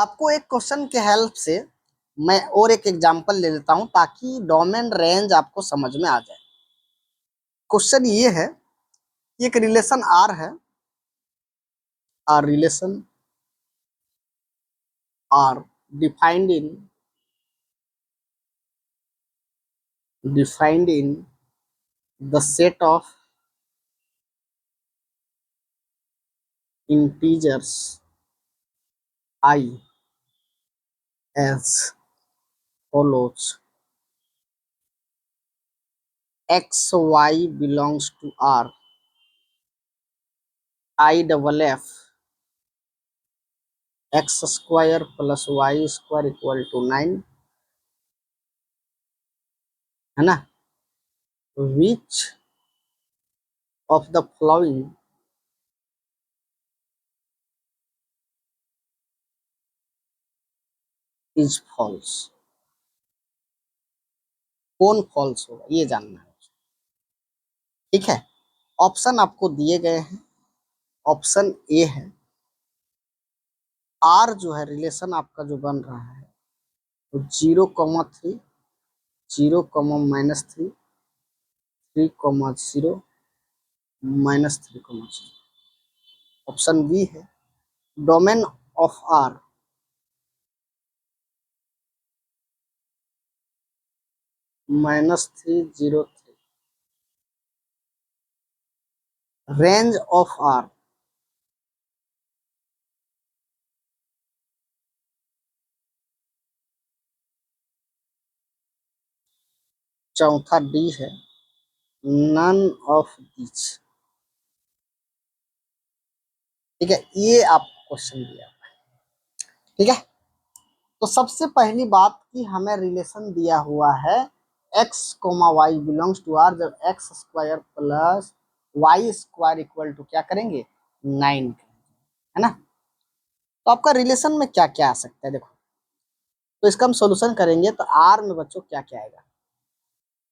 आपको एक क्वेश्चन के हेल्प से मैं और एक एग्जांपल ले लेता हूं ताकि डोमेन रेंज आपको समझ में आ जाए। क्वेश्चन ये है कि एक रिलेशन आर है, R relation R defined in the set of integers I as follows: x y belongs to R, I double f x square plus y square equal to 9, है ना। Which of the following is false? कौन false होगा ये जानना है, ठीक है। Option आपको दिए गए हैं। ऑप्शन ए है, आर जो है रिलेशन आपका जो बन रहा है वो 0,3, 0,-3, 3,0, -3,0। ऑप्शन बी है, domain of R -303, range of R चौथा डी है, नन ऑफ दिस। ठीक है, ये आपको क्वेश्चन दिया, ठीक है। तो सबसे पहली बात कि हमें रिलेशन दिया हुआ है x, y belongs to r, जब x square plus y square equal to क्या करेंगे 9, है ना। तो आपका रिलेशन में क्या क्या आ सकता है, देखो। तो इसका हम सोल्यूशन करेंगे तो r में बच्चों क्या क्या आएगा।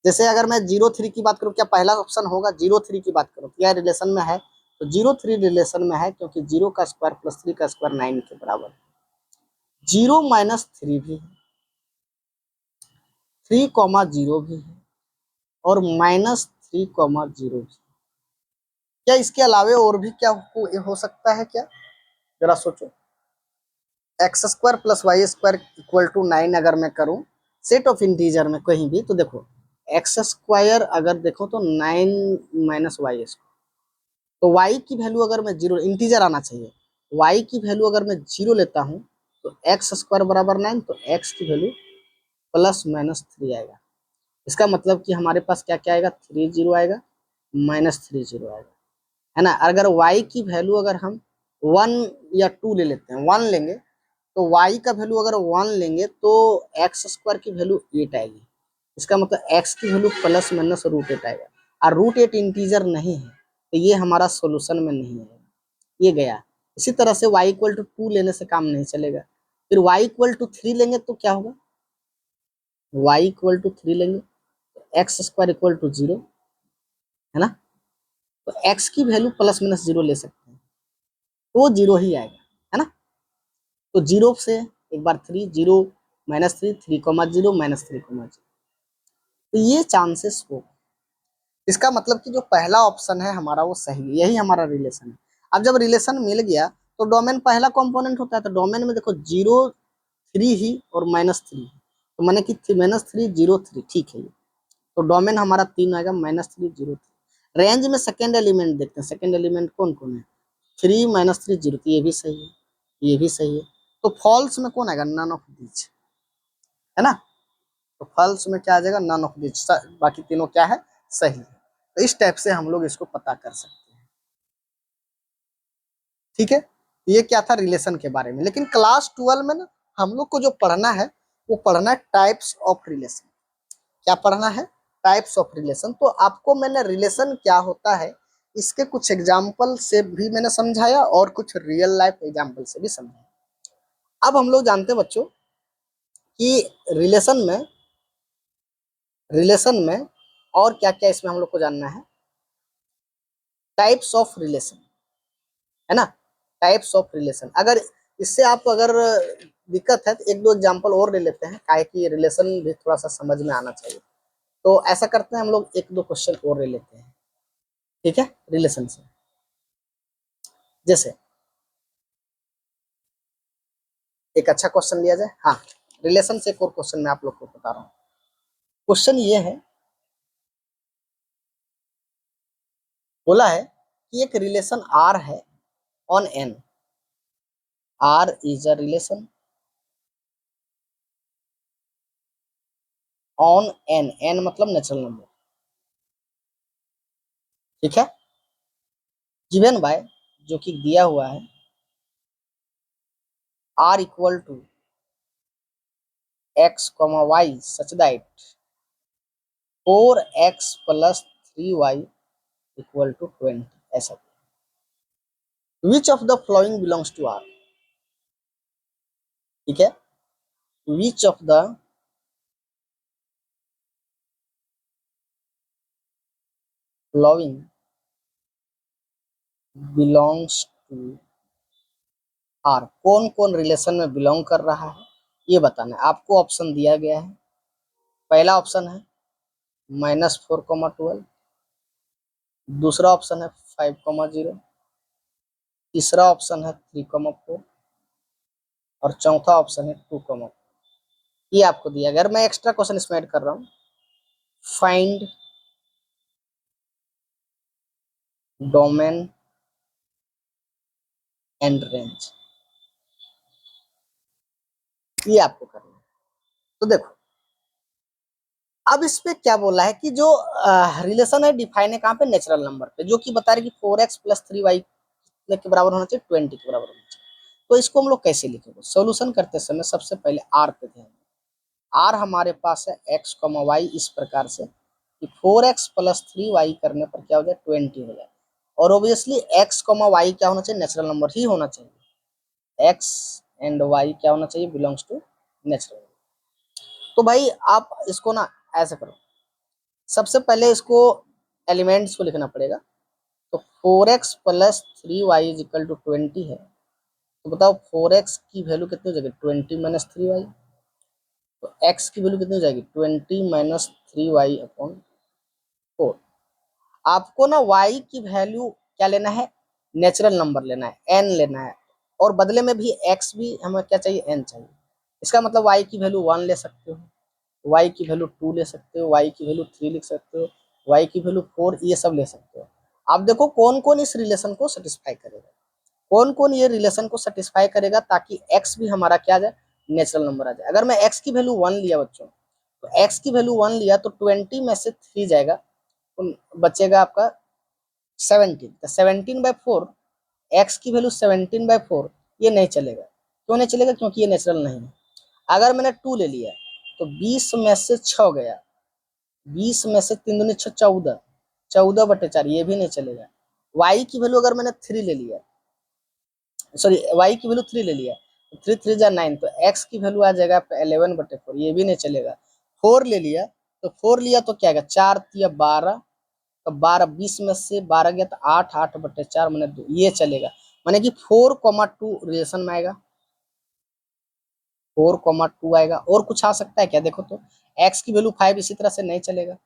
जैसे अगर मैं 0,3 की बात करूं, क्या पहला ऑप्शन होगा 0,3 की बात करूं, क्या रिलेशन में है तो 0,3 रिलेशन में है, क्योंकि 0 का स्क्वायर प्लस 3 का स्क्वायर 9 के बराबर। 0-3 भी है, 3,0 भी है, और -3,0 भी। क्या इसके अलावे और भी क्या हो सकता है क्या, जरा सोचो। X square plus y square equal to 9 अगर मैं करूं सेट ऑफ इंटीजर में कहीं भी, तो देखो एक्स स्क्वायर अगर देखो तो 9 माइनस वाई स्क्वायर, तो y की वैल्यू अगर मैं 0, इंटीजर आना चाहिए, y की वैल्यू अगर मैं 0 लेता हूं तो एक्स स्क्वायर बराबर 9, तो x की वैल्यू +-3 आएगा। इसका मतलब कि हमारे पास क्या क्या आएगा, 30 आएगा, -30 आएगा, है ना। अगर y की वैल्यू अगर हम 1 या 2 ले लेते हैं, 1 लेंगे तो y का वैल्यू अगर 1 लेंगे तो एक्स स्क्वायर की वैल्यू 8 आएगी। इसका मतलब x की वैल्यू +-√8 आएगा, और √8 इंटीजर नहीं है तो ये हमारा सोल्यूशन में नहीं है, ये गया। इसी तरह से y इक्वल टू 2 लेने से काम नहीं चलेगा, फिर y इक्वल टू 3 लेंगे तो क्या होगा, y इक्वल टू 3 लेंगे तो एक्स स्क्वायर इक्वल टू 0, है ना। तो x की वैल्यू +-0 ले सकते हैं तो 0 ही आएगा, है ना। तो 0 से एक बार 3, 0 -3, 3,0 -3,0, तो ये चांसेस हो। इसका मतलब कि जो पहला ऑप्शन है हमारा वो सही है, यही हमारा रिलेशन है। अब जब रिलेशन मिल गया तो डोमेन पहला कंपोनेंट होता है, तो डोमेन में देखो 0, 3 ही और -3, तो मैंने कि -3, 0, 3, ठीक है। तो डोमेन हमारा 3 आएगा, -3, 0, 3। रेंज में सेकेंड एलिमेंट देखते हैं, सेकेंड एलिमेंट कौन कौन है, 3, -3, 0, तो ये भी सही है, ये भी सही है। तो फॉल्स में कौन आएगा, नन ऑफ दीज, है ना। तो फॉल्स में क्या आ जाएगा, नन ऑफ दीज, बाकी तीनों क्या है, सही है। तो इस टाइप से हम लोग इसको पता कर सकते हैं, ठीक है। ये क्या था रिलेशन के बारे में, लेकिन क्लास 12 में ना हम लोग को जो पढ़ना है वो पढ़ना है टाइप्स ऑफ रिलेशन। क्या पढ़ना है, टाइप्स ऑफ रिलेशन। तो आपको मैंने रिलेशन क्या होता है इसके कुछ एग्जाम्पल से भी मैंने समझाया और कुछ रियल लाइफ एग्जाम्पल से भी समझाया। अब हम लोग जानते हैं बच्चों कि रिलेशन में और क्या क्या इसमें हम लोग को जानना है, टाइप्स ऑफ रिलेशन, है ना। टाइप्स ऑफ रिलेशन, अगर इससे आप अगर दिक्कत है तो एक दो एग्जांपल और ले लेते हैं, काहे कि रिलेशन भी थोड़ा सा समझ में आना चाहिए। तो ऐसा करते हैं हम लोग, एक दो क्वेश्चन और ले लेते हैं, ठीक है, रिलेशन से। जैसे एक अच्छा क्वेश्चन लिया जाए, हाँ, रिलेशन से एक और क्वेश्चन मैं आप लोग को बता रहा हूँ। क्वेश्चन ये है, बोला है कि एक रिलेशन आर है on N, R is a relation on N, N मतलब नेचुरल नंबर, ठीक है, गिवन बाय, जो कि दिया हुआ है, R equal to x comma y such that 4x plus 3y equal to 20, ऐसा। Which of the following belongs to R, ठीक है, which of the following belongs to R, कौन कौन रिलेशन में बिलोंग कर रहा है ये बताना है आपको। ऑप्शन दिया गया है, पहला ऑप्शन है -4, 12, दूसरा ऑप्शन है 5, 0, तीसरा ऑप्शन है 3, 4 और चौथा ऑप्शन है 2, 4। ये आपको दिया गया। अगर मैं एक्स्ट्रा क्वेश्चन इसमें ऐड कर रहा हूँ, फाइंड डोमेन एंड रेंज, ये आपको करना है। तो देखो अब इस पे क्या बोला है कि जो रिलेशन है डिफाइन है कहाँ पे, नेचुरल नंबर पे, जो कि बता रहे कि 4x प्लस 3y के बराबर होना चाहिए, 20 के बराबर होना चाहिए। तो इसको हम लोग कैसे लिखेंगे, सोल्यूशन करते समय सबसे पहले आर पे ध्यान, आर हमारे पास है एक्स कॉमा वाई इस प्रकार से कि 4x प्लस 3y करने पर क्या हो जाए, 20 हो जाए। और ऑब्वियसली एक्स कॉमा वाई क्या होना चाहिए, नेचुरल नंबर ही होना चाहिए, एक्स एंड वाई क्या होना चाहिए, बिलोंग्स टू नेचुरल। तो भाई आप इसको ना ऐसे करो, सबसे पहले इसको एलिमेंट्स को लिखना पड़ेगा। तो 4x plus 3y is equal to 20 है, तो बताओ 4x की वैल्यू कितनी हो जाएगी, 20 माइनस 3y। तो x की वैल्यू कितनी हो जाएगी, 20 माइनस 3y अपॉन 4। आपको ना y की वैल्यू क्या लेना है, नेचुरल नंबर लेना है, n लेना है, और बदले में भी x भी हमें क्या चाहिए, n चाहिए। इसका मतलब y की वैल्यू 1 ले सकते हो, y की वैल्यू 2 ले सकते हो, y की वैल्यू 3 लिख सकते हो, y की वैल्यू 4, ये सब ले सकते हो। आप देखो कौन कौन इस रिलेशन को सेटिस्फाई करेगा, कौन कौन ये रिलेशन को सेटिस्फाई करेगा, ताकि x भी हमारा क्या आ जाए, नेचुरल नंबर आ जाए। अगर मैं x की वैल्यू 1 लिया बच्चों, तो x की वैल्यू 1 लिया तो 20 में से 3 जाएगा, तो बचेगा आपका 17। तो 17/4, x की वैल्यू 17/4, ये नहीं चलेगा। क्यों नहीं चलेगा, क्योंकि ये नेचुरल नहीं है। अगर मैंने 2 ले लिया तो 20 में से 6 गया, 20 में से 3 दूनी 6, 14, 14/4, ये भी नहीं चलेगा। y की वैल्यू अगर मैंने 3 ले लिया, सॉरी y की वैल्यू 3 ले लिया, 3 3 जा 9, तो x की वैल्यू आ जाएगा 11/4, ये भी नहीं चलेगा। 4 ले लिया, तो 4 लिया तो क्या आएगा, 4 तिया 12, तो 12, 20 में से 12 गया तो 8, 8/4 मैंने 2, ये चलेगा। माने कि 4,2 रिलेशन में आएगा, 4,2 आएगा। और कुछ आ सकता है क्या, देखो तो x की वैल्यू 5 इसी तरह से नहीं चलेगा,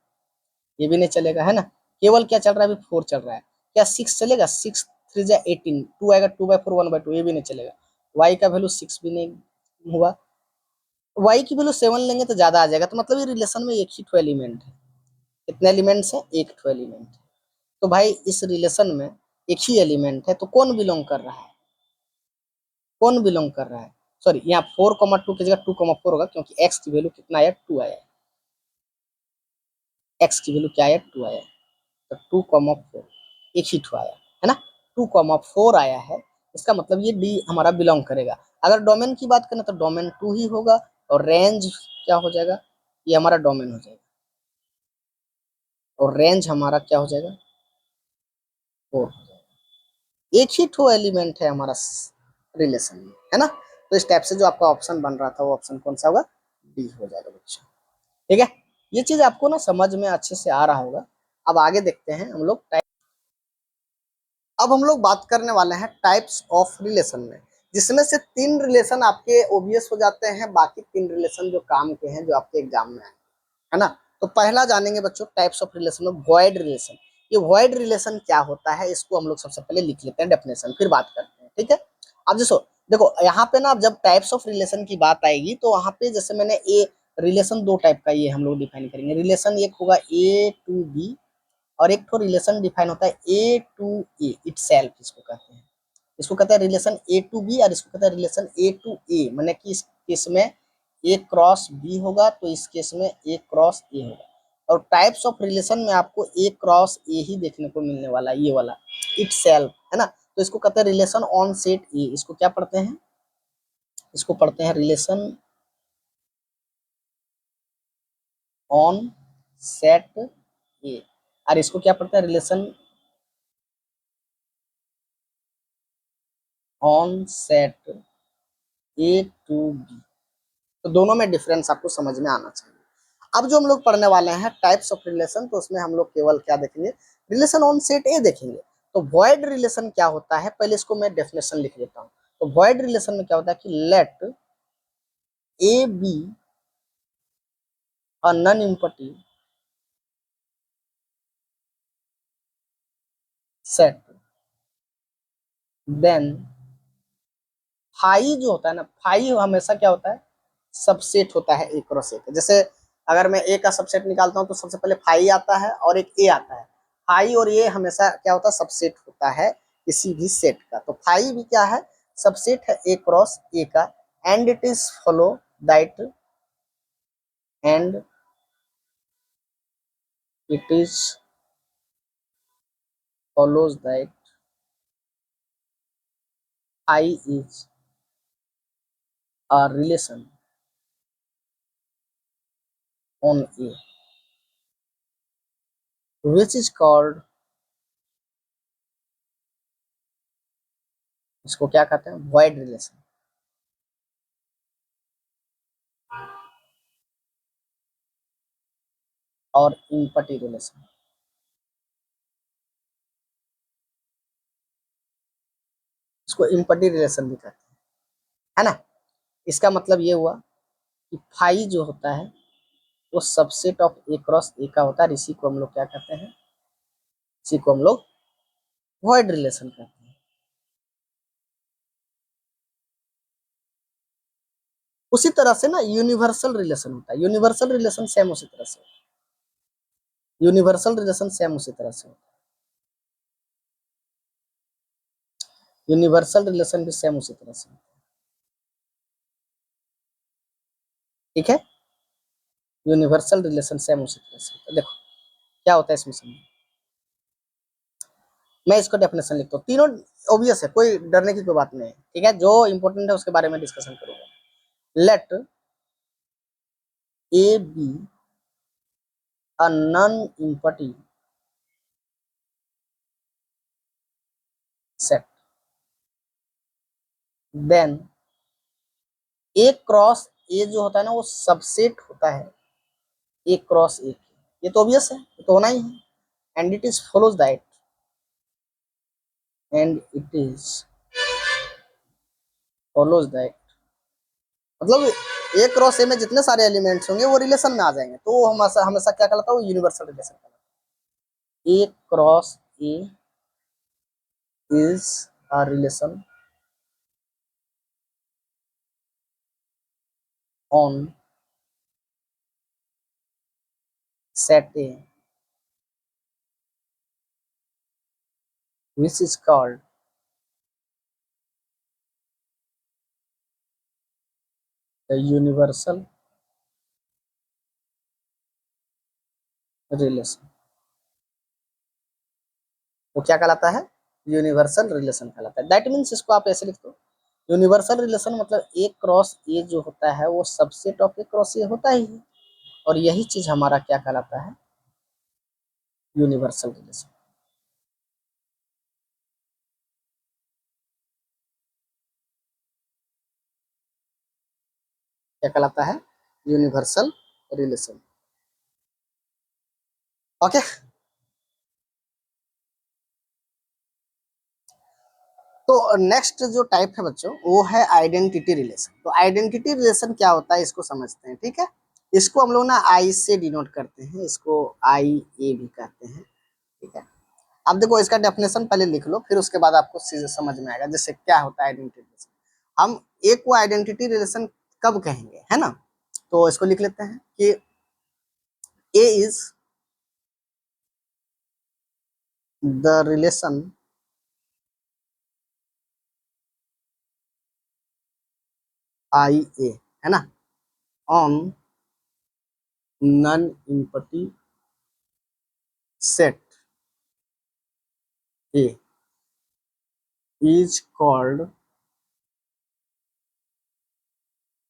ये भी नहीं चलेगा, है ना। केवल क्या चल रहा है, अभी 4 चल रहा है। क्या 6 चलेगा, 6 3 जा 18, 2 आएगा, 2/4, 1/2, ये भी नहीं चलेगा। y का वैल्यू 6 भी नहीं हुआ, y की वैल्यू 7 लेंगे तो ज्यादा आ जाएगा। तो मतलब ये रिलेशन में एक ही ठो एलिमेंट है, कितने एलिमेंट्स है, एक ठो एलिमेंट है। तो भाई इस रिलेशन में एक ही एलिमेंट है, तो कौन बिलोंग कर रहा है, कौन बिलोंग कर रहा है, सॉरी यहाँ 4,2 की जगह 2,4 होगा, क्योंकि x की वैल्यू कितना आया, 2 आया, x की वैल्यू क्या आया, 2 आया। तो 2,4 एक ही ठो आया, है ना, 2,4 आया है। इसका मतलब ये डी हमारा बिलोंग करेगा। अगर डोमेन की बात करें तो डोमेन 2 ही होगा, और रेंज क्या हो जाएगा, ये हमारा डोमेन हो जाएगा, और रेंज हमारा क्या हो जाएगा, 4 हो जाएगा। एक ही ठो एलिमेंट है हमारा रिलेशन में, है ना। तो इस टाइप से जो आपका ऑप्शन बन रहा था, वो ऑप्शन कौन सा होगा, डी हो जाएगा बच्चा, ठीक है। ये चीज आपको ना समझ में अच्छे से आ रहा होगा। अब आगे देखते हैं हम लोग, अब हम लोग बात करने वाले हैं टाइप्स ऑफ रिलेशन में। जिसमें से 3 रिलेशन आपके ओबियस हो जाते हैं, बाकी 3 रिलेशन जो काम के हैं, जो आपके एग्जाम में आए, है ना। तो पहला जानेंगे बच्चों टाइप्स ऑफ रिलेशन में वॉइड रिलेशन। ये वॉइड रिलेशन क्या होता है, इसको हम लोग सबसे पहले लिख लेते हैं डेफिनेशन, फिर बात करते हैं, ठीक है। अब जैसो देखो यहाँ पे ना, जब टाइप्स ऑफ रिलेशन की बात आएगी तो वहां पे जैसे मैंने ए रिलेशन 2 टाइप का ये हम लोग डिफाइन करेंगे। रिलेशन एक होगा ए टू बी, और एक तो रिलेशन डिफाइन होता है ए टू ए इटसेल्फ, इसको कहते हैं। इसको कहते हैं रिलेशन ए टू बी, और इसको कहते हैं रिलेशन ए टू ए, माने कि इस केस में ए क्रॉस बी होगा, तो इस केस में ए क्रॉस ए होगा। और टाइप्स ऑफ रिलेशन में आपको ए क्रॉस ए ही देखने को मिलने वाला, ये वाला इटसेल्फ, है ना। तो इसको कहते हैं रिलेशन ऑन सेट ए। इसको क्या पढ़ते हैं, इसको पढ़ते हैं रिलेशन ऑन सेट ए, और इसको क्या पढ़ते हैं, relation on set A to B. तो दोनों में डिफरेंस आपको समझ में आना चाहिए। अब जो हम लोग पढ़ने वाले हैं टाइप्स ऑफ रिलेशन, तो उसमें हम लोग केवल क्या देखेंगे, रिलेशन ऑन सेट ए देखेंगे। तो वॉइड रिलेशन क्या होता है, पहले इसको मैं डेफिनेशन लिख लेता हूँ। तो वॉइड रिलेशन में क्या होता है कि let A B a non empty set, then phi जो होता है ना, फाई हमेशा क्या होता है, सबसेट होता है ए क्रॉस ए का। जैसे अगर मैं ए का सबसेट निकालता हूँ तो सबसे पहले फाई आता है और एक ए आता है। फाई और ए हमेशा क्या होता है, सबसेट होता है किसी भी सेट का। तो फाई भी क्या है, सबसेट है ए क्रॉस ए का। And it is follow that, and it is follows that I is a relation on A, which is called, इसको क्या कहते हैं, void relation और empty relation। इसको empty relation भी कहते हैं, है ना। इसका मतलब ये हुआ कि फाई जो होता है वो सबसेट ऑफ ए क्रॉस ए का होता है। इसी को हम लोग क्या कहते हैं, इसी को हम लोग void relation कहते हैं। उसी तरह से ना यूनिवर्सल रिलेशन होता है, यूनिवर्सल रिलेशन सेम उसी तरह से, यूनिवर्सल रिलेशन सेम उसी तरह से होता है, यूनिवर्सल रिलेशन भी सेम उसी तरह से, ठीक है। यूनिवर्सल रिलेशन सेम उसी तरह से होता है। देखो क्या होता है इसमें समझो, मैं इसको डेफिनेशन लिखता हूँ, तीनों ऑब्वियस है, कोई डरने की कोई बात नहीं है, ठीक है। जो इंपॉर्टेंट है उसके बारे में डिस्कशन करूंगा। Let A B a non empty set, then A cross A जो होता है ना वो सबसेट होता है ए क्रॉस ए। ये तो ऑब्वियस है, ये तो होना ही है। And it is follows that, and it is follows that, मतलब ए क्रॉस ए में जितने सारे एलिमेंट्स होंगे वो रिलेशन में आ जाएंगे, तो वो हमेशा हमेशा क्या कहलाता है, वो यूनिवर्सल रिलेशन कहलाता है। A cross A is a relation on set A, which is called the universal relation। वो क्या कहलाता है, यूनिवर्सल रिलेशन कहलाता है। दैट मीन्स इसको आप ऐसे लिख दो, यूनिवर्सल रिलेशन मतलब ए क्रॉस ए जो होता है वो सबसेट ऑफ ए क्रॉस ए होता ही है, और यही चीज हमारा क्या कहलाता है, यूनिवर्सल रिलेशन। क्या कहलाता है, यूनिवर्सल रिलेशन। ओके। तो नेक्स्ट जो टाइप है बच्चों वो है आइडेंटिटी रिलेशन। तो आइडेंटिटी रिलेशन क्या होता है इसको समझते हैं, ठीक है। इसको हम लोग ना आई से डिनोट करते हैं, इसको आई ए भी कहते हैं, ठीक है। अब देखो इसका डेफिनेशन पहले लिख लो, फिर उसके बाद आपको चीजें समझ में आएगा जैसे क्या होता है आइडेंटिटी रिलेशन। हम एक को आइडेंटिटी रिलेशन कब कहेंगे, है ना। तो इसको लिख लेते हैं कि A is the relation I A, है ना, on non empty set A is called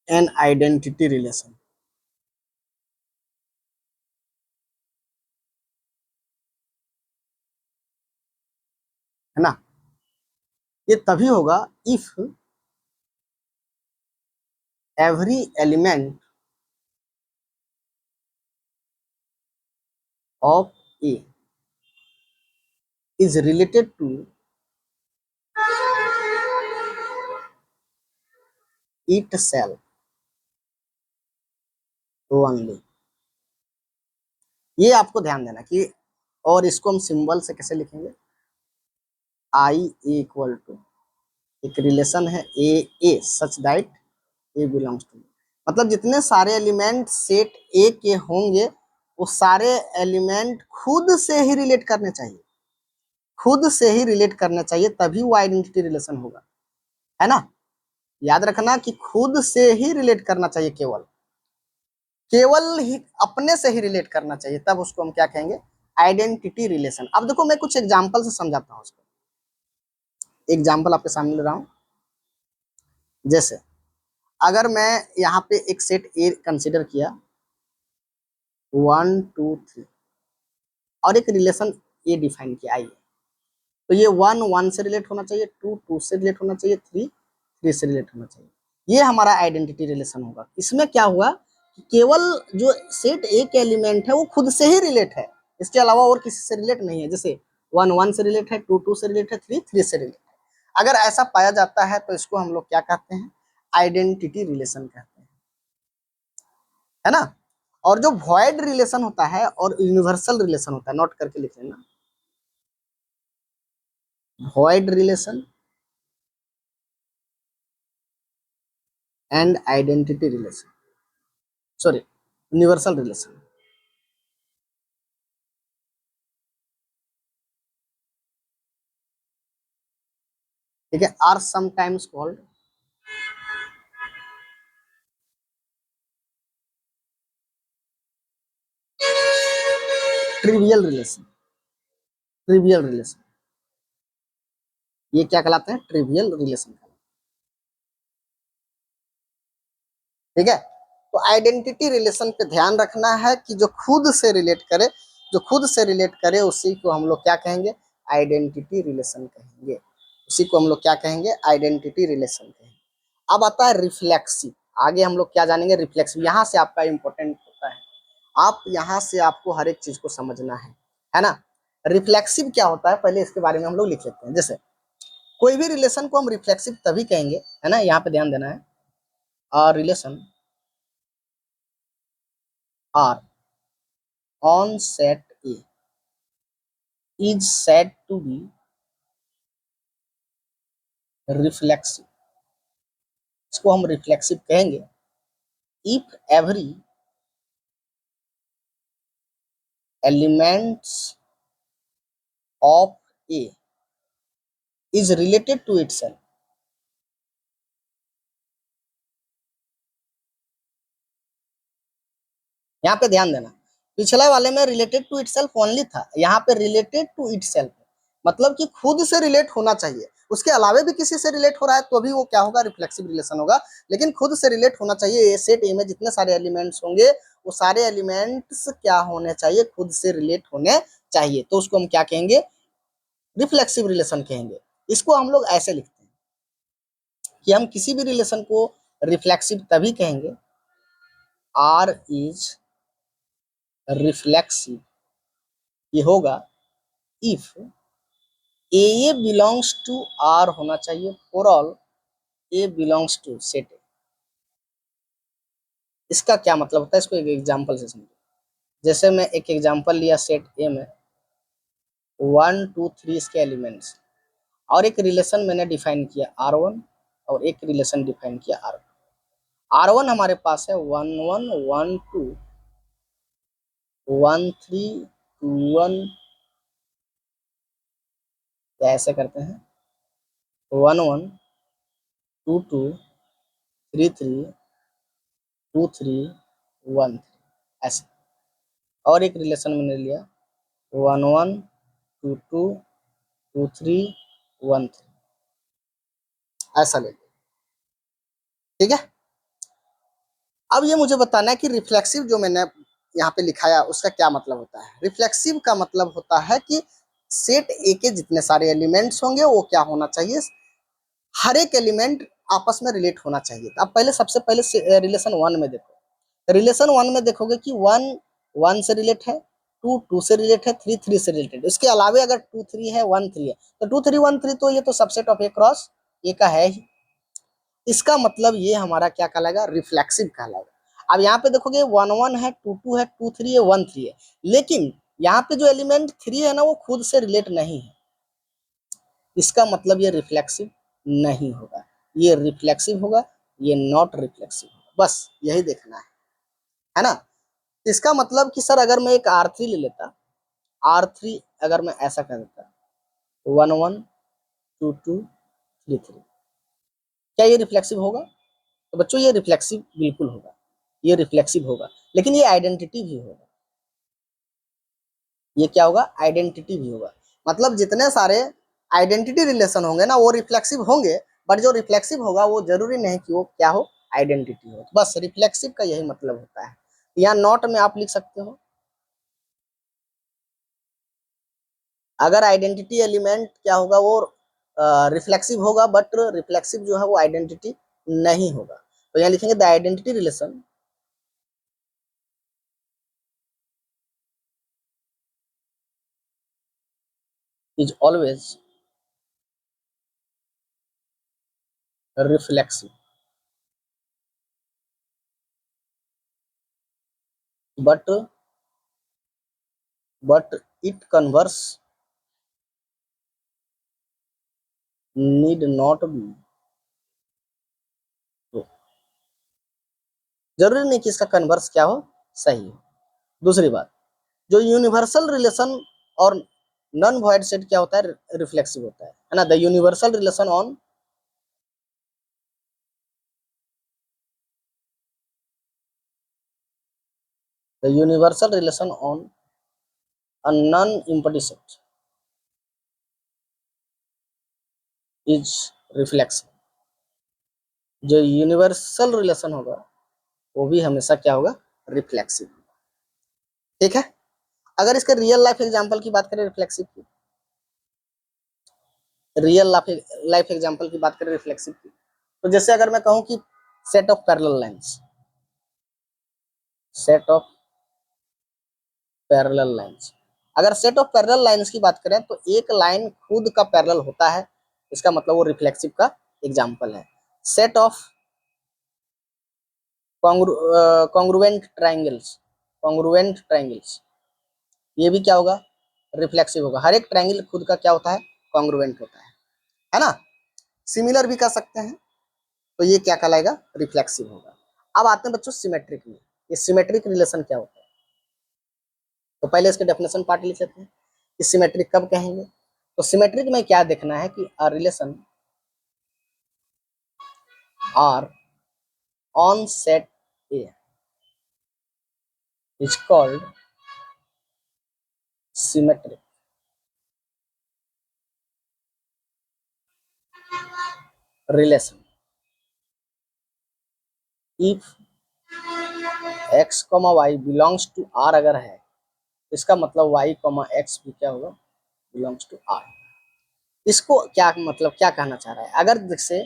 an identity relation, है ना। ये तभी होगा if every element of A is related to itself only। ये आपको ध्यान देना कि, और इसको हम सिंबल से कैसे लिखेंगे, आई ए इक्वल टू, एक रिलेशन है A A such that A belongs to, मतलब जितने सारे एलिमेंट सेट ए के होंगे वो सारे एलिमेंट खुद से ही रिलेट करने चाहिए, खुद से ही रिलेट करना चाहिए, तभी वो आइडेंटिटी रिलेशन होगा, है ना। याद रखना कि खुद से ही रिलेट करना चाहिए, केवल केवल ही अपने से ही रिलेट करना चाहिए, तब उसको हम क्या कहेंगे, आइडेंटिटी रिलेशन। अब देखो मैं कुछ एग्जांपल से समझाता हूँ उसको। एग्जांपल आपके सामने ले रहा हूँ। जैसे अगर मैं यहाँ पे एक सेट ए कंसिडर किया 1 2 3 और एक रिलेशन ए डिफाइन किया, आइए, तो ये 1 1 से रिलेट होना चाहिए, 2 2 से रिलेट होना चाहिए, 3 3 से रिलेट होना चाहिए। ये हमारा आइडेंटिटी रिलेशन होगा। इसमें क्या हुआ कि केवल जो सेट ए के एलिमेंट है वो खुद से ही रिलेट है, इसके अलावा और किसी से रिलेट नहीं है। जैसे 1 1 से रिलेट है, 2 2 से रिलेट है, 3 3 से रिलेट है। अगर ऐसा पाया जाता है तो इसको हम लोग क्या कहते हैं, आइडेंटिटी रिलेशन कहते हैं, है ना। और जो वॉइड रिलेशन होता है और यूनिवर्सल रिलेशन होता है, नोट करके लिख लेना, void relation and identity relation, sorry, universal relation, ठीक है, R sometimes called trivial relation. Trivial relation, ये क्या कहलाते हैं, ट्रिवियल रिलेशन, ठीक है। तो आइडेंटिटी रिलेशन पे ध्यान रखना है कि जो खुद से रिलेट करे, जो खुद से रिलेट करे उसी को हम लोग क्या कहेंगे, आइडेंटिटी रिलेशन कहेंगे, उसी को हम लोग क्या कहेंगे, आइडेंटिटी रिलेशन कहेंगे। अब आता है रिफ्लेक्सिव। आगे हम लोग क्या जानेंगे, रिफ्लेक्सिव। यहाँ से आपका इंपॉर्टेंट होता है, आप यहाँ से आपको हर एक चीज को समझना है ना। रिफ्लेक्सिव क्या होता है पहले इसके बारे में हम लोग लिख लेते हैं। जैसे कोई भी रिलेशन को हम रिफ्लेक्सिव तभी कहेंगे, है ना, यहाँ पे ध्यान देना है, relation R on set A is said to be reflexive, इसको हम रिफ्लेक्सिव कहेंगे if every elements of A is related to itself। यहाँ पे ध्यान देना, पिछले वाले में रिलेटेड टू इटसेल्फ ओनली था, यहाँ पे रिलेटेड टू इटसेल्फ, मतलब कि खुद से रिलेट होना चाहिए, उसके अलावे भी किसी से रिलेट हो रहा है तो भी वो क्या होगा, रिफ्लेक्सिव रिलेशन होगा, लेकिन खुद से रिलेट होना चाहिए। ए सेट ए में जितने सारे एलिमेंट्स होंगे वो सारे एलिमेंट्स क्या होने चाहिए, खुद से रिलेट होने चाहिए, तो उसको हम क्या कहेंगे, रिफ्लेक्सिव रिलेशन कहेंगे। इसको हम लोग ऐसे लिखते हैं कि हम किसी भी रिलेशन को रिफ्लेक्सिव तभी कहेंगे, आर इज रिफ्लेक्सिव, ये होगा if A belongs to R होना चाहिए for all A belongs to set A. इसका क्या मतलब होता है, इसको एक एग्जांपल से समझो। जैसे मैं एक एग्जांपल लिया सेट ए में 1 2 3 इसके एलिमेंट्स, और एक रिलेशन मैंने डिफाइन किया R1 और एक रिलेशन डिफाइन किया R2। R1 हमारे पास है 1 1 1 2 1 3 2 1, ऐसे करते हैं 1 1 2 2 3 3 2 3 1 3, ऐसे। और एक रिलेशन मैंने लिया 1 1 2 2 2 3 1 3, ऐसा ले। ठीक है। अब ये मुझे बताना है कि रिफ्लेक्सिव जो मैंने यहाँ पे लिखाया उसका क्या मतलब होता है। रिफ्लेक्सिव का मतलब होता है कि सेट ए के जितने सारे एलिमेंट्स होंगे वो क्या होना चाहिए, हर एक एलिमेंट आपस में रिलेट होना चाहिए। अब पहले सबसे पहले रिलेशन वन में देखो। रिलेशन वन में देखोगे कि वन वन से रिलेट है, टू टू से रिलेट है, थ्री थ्री से रिलेटेड। इसके अलावे अगर टू थ्री है, वन थ्री है, तो टू थ्री वन थ्री तो ये तो सबसेट ऑफ ए क्रॉस ए का है ही। इसका मतलब ये हमारा क्या कहलाएगा, रिफ्लेक्सिव कहलाएगा। अब यहाँ पे देखोगे वन वन है, टू टू है, टू थ्री है, वन थ्री है, लेकिन यहाँ पे जो एलिमेंट थ्री है ना वो खुद से रिलेट नहीं है। इसका मतलब ये रिफ्लेक्सिव नहीं होगा, ये रिफ्लेक्सिव होगा, ये नॉट रिफ्लेक्सिव होगा। बस यही देखना है ना। इसका मतलब कि सर अगर मैं एक R3 ले लेता, R3 अगर मैं ऐसा कर देता 1 1 2 2 3 3, क्या ये रिफ्लेक्सिव होगा? तो बच्चों ये रिफ्लेक्सिव बिल्कुल होगा, ये रिफ्लेक्सिव होगा, लेकिन ये आइडेंटिटी भी होगा। ये क्या होगा, आइडेंटिटी भी होगा। मतलब जितने सारे आइडेंटिटी रिलेशन होंगे ना वो रिफ्लेक्सिव होंगे, बट जो रिफ्लेक्सिव होगा वो जरूरी नहीं कि वो क्या हो, आइडेंटिटी हो। बस रिफ्लेक्सिव का यही मतलब होता है। यहाँ नोट में आप लिख सकते हो, अगर आइडेंटिटी एलिमेंट क्या होगा वो रिफ्लेक्सिव होगा, बट रिफ्लेक्सिव जो है वो आइडेंटिटी नहीं होगा। तो यहाँ लिखेंगे the identity relation is always reflexive but it converse need not be, तो जरूरी नहीं कि इसका कन्वर्स क्या हो, सही हो। दूसरी बात, जो यूनिवर्सल रिलेशन और नॉन वॉइड सेट क्या होता है, रिफ्लेक्सिव होता है ना। The universal relation on the universal relation on a non empty set is reflexive. जो यूनिवर्सल रिलेशन होगा वो भी हमेशा क्या होगा, रिफ्लेक्सिव। ठीक है। अगर इसके रियल लाइफ एग्जांपल की बात करें रिफ्लेक्सिव की, रियल लाइफ एग्जांपल की बात करें रिफ्लेक्सिव की, तो जैसे अगर मैं कहूं कि set of parallel lines, set of parallel lines, अगर सेट ऑफ पैरेलल लाइंस की बात करें तो एक लाइन खुद का पैरेलल होता है, इसका मतलब वो रिफ्लेक्सिव का एग्जांपल है। Set of congruent triangles, congruent triangles, ये भी क्या होगा, रिफ्लेक्सिव होगा। हर एक ट्राइंगल खुद का क्या होता है, कॉन्ग्रुएंट होता है ना। सिमिलर भी कर सकते हैं, तो ये क्या कहलाएगा, रिफ्लेक्सिव होगा। अब आते हैं बच्चों सिमेट्रिक में। ये सिमेट्रिक रिलेशन क्या होता है, तो पहले इसके डेफिनेशन पार्ट लिख लेते हैं कि सिमेट्रिक कब कहेंगे। तो सिमेट्रिक में क्या देखना है कि a relation R on set A is called symmetric relation if x comma y belongs to R अगर है, इसका मतलब वाई कॉमा एक्स भी क्या होगा, बिलोंग्स टू आर। इसको क्या मतलब क्या कहना चाह रहा है, अगर जैसे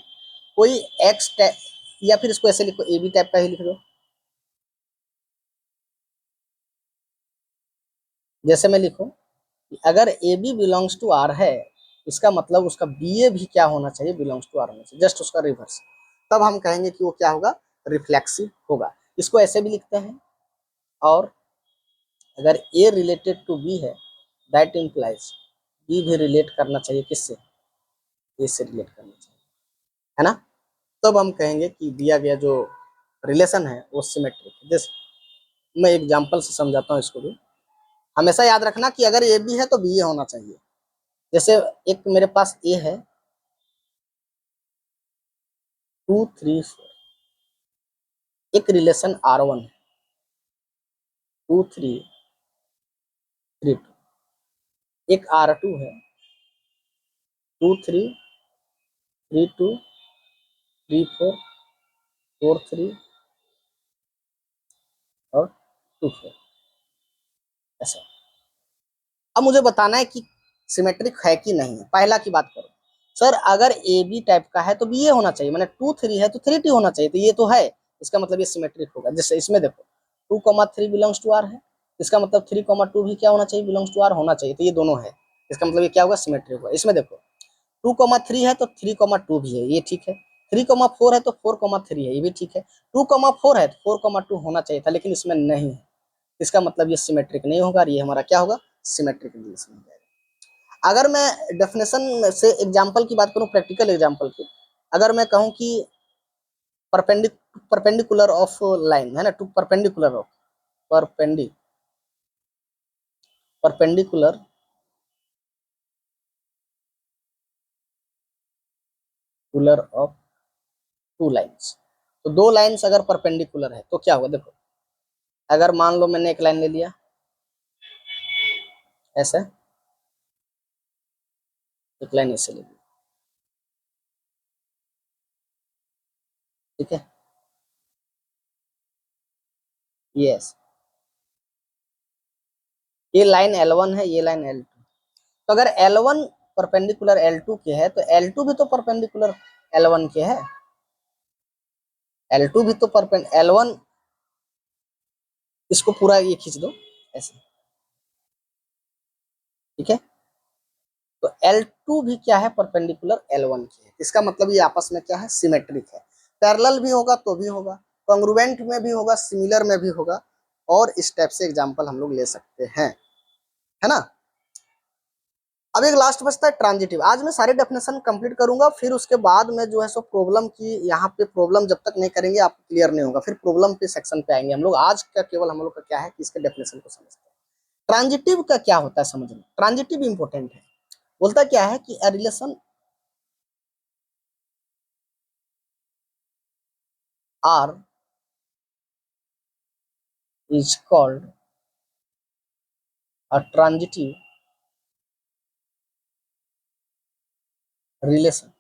कोई एक्स या फिर इसको ऐसे लिखो, ए बी टाइप का ही लिख दो। जैसे मैं लिखूं कि अगर A B belongs to R है, इसका मतलब उसका बी ए भी क्या होना चाहिए, बिलोंग्स टू आर होना चाहिए, जस्ट उसका रिवर्स। तब हम कहेंगे कि वो क्या होगा, रिफ्लेक्सिव होगा। इसको ऐसे भी लिखते हैं। और अगर ए रिलेटेड टू बी है, दैट इम्प्लाइज बी भी रिलेट करना चाहिए किससे, ए से रिलेट करना चाहिए, है ना। तब हम कहेंगे कि दिया गया जो रिलेशन है वो सिमेट्रिक है। जैसे मैं एग्जांपल से समझाता हूँ इसको भी। हमेशा याद रखना कि अगर ए बी है तो बी ए होना चाहिए। जैसे एक मेरे पास ए है 2 3 4, एक रिलेशन R1 है 2 3 3 2, एक R2 है 2 3 3 2 3 4 4 3 और 2 4, ऐसा। अब मुझे बताना है कि सिमेट्रिक है कि नहीं है। पहला की बात करो, सर अगर ए बी टाइप का है तो बी ए होना चाहिए, मैंने 2 3 है तो 3 2 होना चाहिए, तो ये तो है, इसका मतलब ये सिमेट्रिक होगा। जैसे इसमें देखो 2 3 बिलोंग्स टू आर है, इसका मतलब 3 2 भी क्या होना चाहिए, बिलोंग्स टू आर होना चाहिए, तो ये दोनों है, इसका मतलब ये क्या होगा, सिमेट्रिक होगा। इसमें देखो 2 3 है तो 3 2 भी है, ये ठीक है। 3 4 है तो 4 3 है, ये भी ठीक है। 2 4 है तो 4 2 होना चाहिए था, लेकिन इसमें नहीं है, इसका मतलब ये सिमेट्रिक नहीं होगा, ये हमारा क्या होगा, सिमेट्रिक रिलेशन हो जाएगा। अगर मैं डेफिनेशन से एग्जांपल की बात करूं, प्रैक्टिकल एग्जांपल की, अगर मैं कहूं कि परपेंडिकुलर ऑफ लाइन है ना, टू परपेंडिकुलर ऑफ परपेंडिकुलर कुलर ऑफ टू लाइन्स, तो दो लाइन्स अगर परपेंडिकुलर है तो क्या होगा, देखो अगर मान लो मैंने एक लाइन ले लिया ऐसा, एक लाइन ऐसे ले ली, ठीक है, यस, ये लाइन L1 है, ये लाइन L2, तो अगर L1 परपेंडिकुलर L2 के है तो L2 भी तो परपेंडिकुलर L1 के है, L2 भी तो परपेंड L1, इसको पूरा ये खींच दो ऐसे, ठीक है, तो L2 भी क्या है, परपेंडिकुलर L1 की है, इसका मतलब ये आपस में क्या है, सिमेट्रिक है। पैरेलल भी होगा तो भी होगा, कॉन्ग्रुएंट में भी होगा, सिमिलर में भी होगा, और इस टाइप से एग्जांपल हम लोग ले सकते हैं, है ना। अब एक लास्ट बचता है ट्रांजिटिव। आज मैं सारे डेफिनेशन कंप्लीट करूंगा, फिर उसके बाद में जो है सो प्रॉब्लम की, यहाँ पे प्रॉब्लम जब तक नहीं करेंगे आप क्लियर नहीं होगा, फिर प्रॉब्लम के सेक्शन पे आएंगे हम लोग। आज का केवल हम लोग का क्या है कि इसके डेफिनेशन को समझते हैं। ट्रांजिटिव का क्या होता है समझना, ट्रांजिटिव इंपॉर्टेंट है। बोलता क्या है कि a relation R is called a transitive relation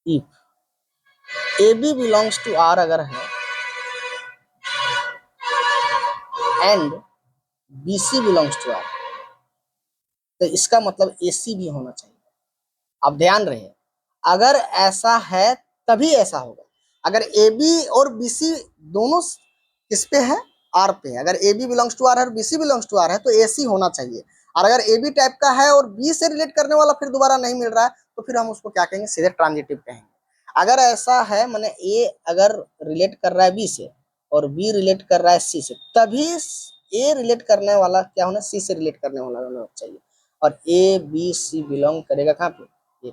if AB belongs to R अगर है and BC belongs to R, तो इसका मतलब AC भी होना चाहिए। अब ध्यान रहे, अगर ऐसा है तभी ऐसा होगा। अगर AB और BC दोनों किस पे है, R पे है। अगर AB बिलोंग्स टू R है और BC बिलोंग्स टू R है तो AC होना चाहिए। और अगर AB टाइप का है और B से रिलेट करने वाला फिर दोबारा नहीं मिल रहा है तो फिर हम उसको क्या कहेंगे, सीधे ट्रांजिटिव कहेंगे। अगर ऐसा है माने A अगर रिलेट कर रहा है B से और B रिलेट कर रहा है C से, तभी A रिलेट करने वाला क्या होना, C से रिलेट करने वाला होना चाहिए, और ABC बिलोंग करेगा कहाँ पे,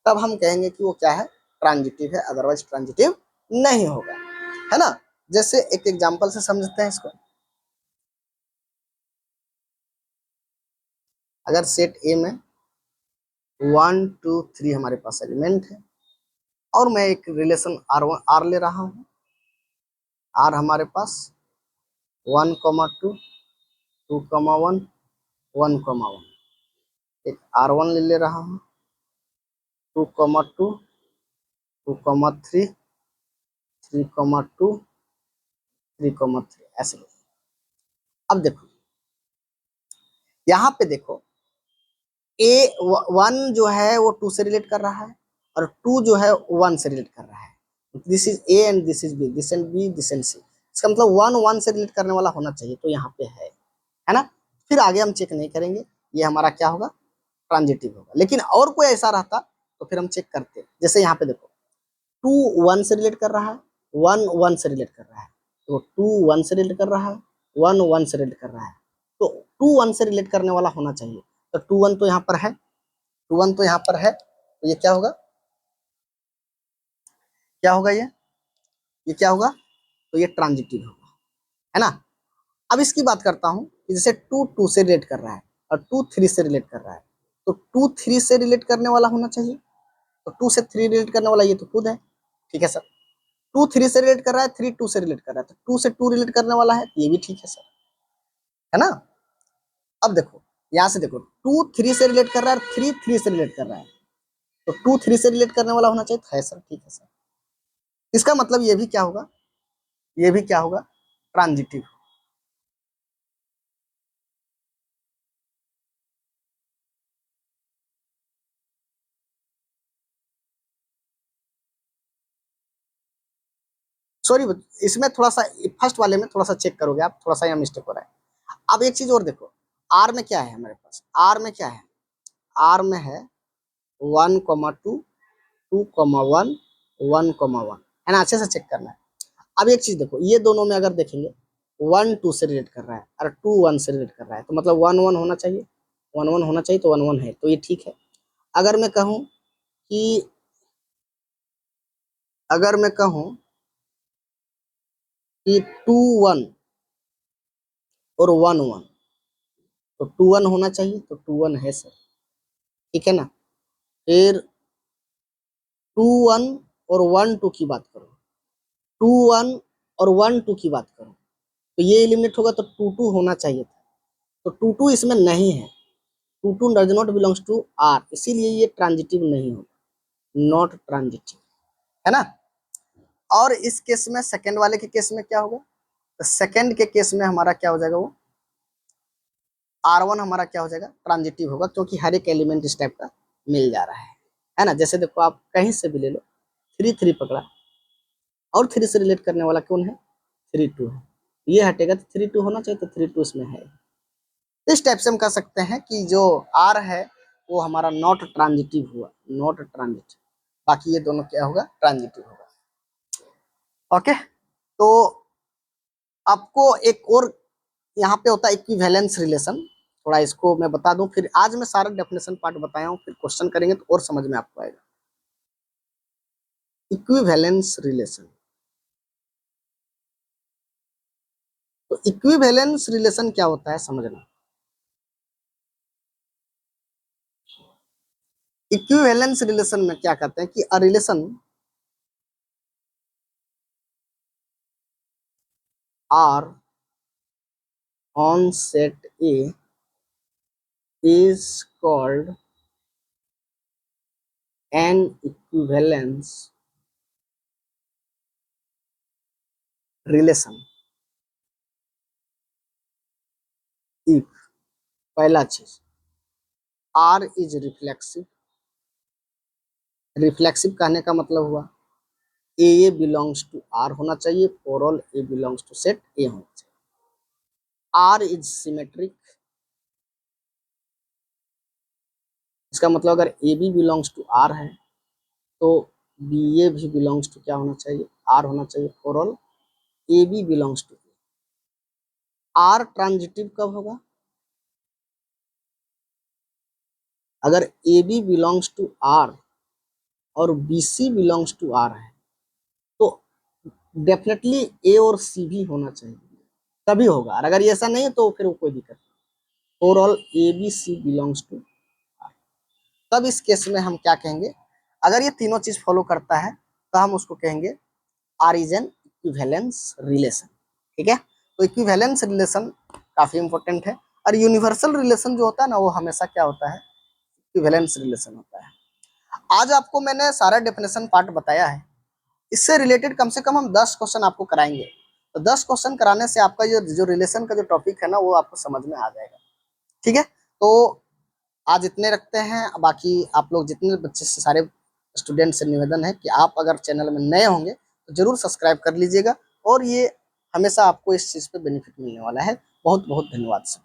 तब हम कहेंगे कि वो क्या है, ट्रांजिटिव है, अदरवाइज ट्रांजिटिव नहीं होगा, है ना। जैसे एक एग्जांपल से समझते हैं इसको। अगर सेट ए में 1 2 3 हमारे पास एलिमेंट है और मैं एक रिलेशन R ले रहा हूँ, R हमारे पास 1 2 2 1 1 1, एक R1 ले रहा हूँ 2 2 2 3 3 2 3 3, ऐसे। अब देखो यहाँ पे देखो, A1 जो है वो 2 से रिलेट कर रहा है और 2 जो है 1 से रिलेट कर रहा है। This is A and this is B, this and B, this and C, इसका मतलब 1 1 से रिलेट करने वाला होना चाहिए, तो यहाँ पे है ना। फिर आगे हम चेक नहीं करेंगे, ये हमारा क्या होगा, ट्रांजिटिव होगा। लेकिन और कोई ऐसा रहता तो फिर हम चेक करते, जैसे यहाँ पे देखो 2 1 से रिलेट कर रहा है, 1 1 से रिलेट कर रहा है, तो 2 1 से रिलेट कर रहा है, 1 1 से रिलेट कर रहा है, तो 2 1 से रिलेट करने वाला होना चाहिए। तो 2 1 तो यहाँ पर है, 2 1 तो यहाँ पर है, तो ये क्या होगा, क्या होगा ये क्या होगा, तो ये ट्रांजिटिव होगा, है ना। अब इसकी बात करता हूँ कि जैसे 2 2 से रिलेट कर रहा है और 2 3 से रिलेट कर रहा है, तो 2 3 से रिलेट करने वाला होना चाहिए, तो 2 से 3 रिलेट करने वाला ये तो खुद है, ठीक है सर। 2 3 से रिलेट कर रहा है, 3 2 से रिलेट कर रहा है, तो 2 से 2 रिलेट करने वाला है, ये भी ठीक है सर, है ना। अब देखो यहाँ से देखो 2 3 से रिलेट कर रहा है, 3 3 से रिलेट कर रहा है, तो 2 3 से रिलेट करने वाला होना चाहिए, है सर, ठीक है सर। इसका मतलब ये भी क्या होगा, ये भी क्या होगा, ट्रांजिटिव। सॉरी, इसमें थोड़ा सा फर्स्ट वाले में थोड़ा सा चेक करोगे आप, थोड़ा सा यहाँ मिस्टेक हो रहा है। अब एक चीज और देखो, आर में क्या है हमारे पास, आर में क्या है, आर में है 1,2 2,1 1,1, है ना, अच्छे से चेक करना है। अब एक चीज देखो, ये दोनों में अगर देखेंगे 1 2 से रिलेट कर रहा है और 2 1 से रिलेट कर रहा है, तो मतलब 1 1 होना चाहिए, 1 1 होना चाहिए, तो 1 1 है, तो ये ठीक है। अगर मैं कहूँ कि अगर मैं कहूँ कि 2 1 और 1 1, तो 2 1 होना चाहिए, तो 2 1 है सर, ठीक है ना। फिर 2 1 और 1 2 की बात करो, 2 1 और 1 2 की बात करो, तो ये एलिमिनेट होगा, तो 2 2 होना चाहिए था, तो 2 2 इसमें नहीं है, 2 2 does not belongs to R, इसीलिए ये ट्रांजिटिव नहीं होगा, नॉट ट्रांजिटिव, है ना। और इस केस में सेकंड वाले के केस में क्या होगा, तो सेकंड के केस में हमारा क्या हो जाएगा, वो R1 हमारा क्या हो जाएगा, ट्रांजिटिव होगा, क्योंकि हर एक एलिमेंट इस टाइप का मिल जा रहा है ना। जैसे देखो आप कहीं से भी ले लो, 3 3 पकड़ा और 3 से रिलेट करने वाला कौन है, 3 2 है, ये हटेगा तो 3 2 होना चाहिए, तो 3 2 इसमें है। इस टाइप से हम कह सकते हैं कि जो R है वो हमारा नॉट ट्रांजिटिव हुआ, नॉट ट्रांजिटिव, बाकी ये दोनों क्या होगा, ट्रांजिटिव होगा। ओके, तो आपको एक और यहाँ पे होता है इक्विवेलेंस रिलेशन, थोड़ा इसको मैं बता दूं, फिर आज मैं सारा डेफिनेशन पार्ट बताया हूँ, फिर क्वेश्चन करेंगे तो और समझ में आपको आएगा। इक्विवेलेंस रिलेशन, तो इक्विवेलेंस रिलेशन क्या होता है समझना। इक्विवेलेंस रिलेशन में क्या कहते हैं कि a relation R on set A is called an equivalence relation if, पहला चीज, R is reflexive, रिफ्लेक्सिव कहने का मतलब हुआ ए बिलोंग्स टू आर होना चाहिए, for all A belongs to set A होना चाहिए। आर इज सिमेट्रिक, इसका मतलब अगर A B belongs to R है तो बी ए भी बिलोंग्स टू क्या होना चाहिए, आर होना चाहिए, for all A B belongs to. R transitive कब होगा, अगर A B belongs to R और B C belongs to R है, तो डेफिनेटली ए और सी भी होना चाहिए, तभी होगा, और अगर ये ऐसा नहीं है तो फिर वो कोई दिक्कत नहीं। For all A B C belongs to R, तब इस केस में हम क्या कहेंगे, अगर ये तीनों चीज फॉलो करता है तो हम उसको कहेंगे R is an equivalence relation, ठीक है। तो इक्विवेलेंस रिलेशन काफी इंपॉर्टेंट है, और यूनिवर्सल रिलेशन जो होता है ना वो हमेशा क्या होता है, इक्विवेलेंस रिलेशन होता है। आज आपको मैंने सारा डेफिनेशन पार्ट बताया है, इससे रिलेटेड कम से कम हम 10 क्वेश्चन आपको कराएंगे, तो 10 क्वेश्चन कराने से आपका जो रिलेशन का जो टॉपिक है ना वो आपको समझ में आ जाएगा, ठीक है। तो आज इतने रखते हैं, बाकी आप लोग जितने बच्चे से सारे स्टूडेंट से निवेदन है कि आप अगर चैनल में नए होंगे तो जरूर सब्सक्राइब कर लीजिएगा, और ये हमेशा आपको इस चीज़ पे बेनिफिट मिलने वाला है। बहुत बहुत धन्यवाद सर।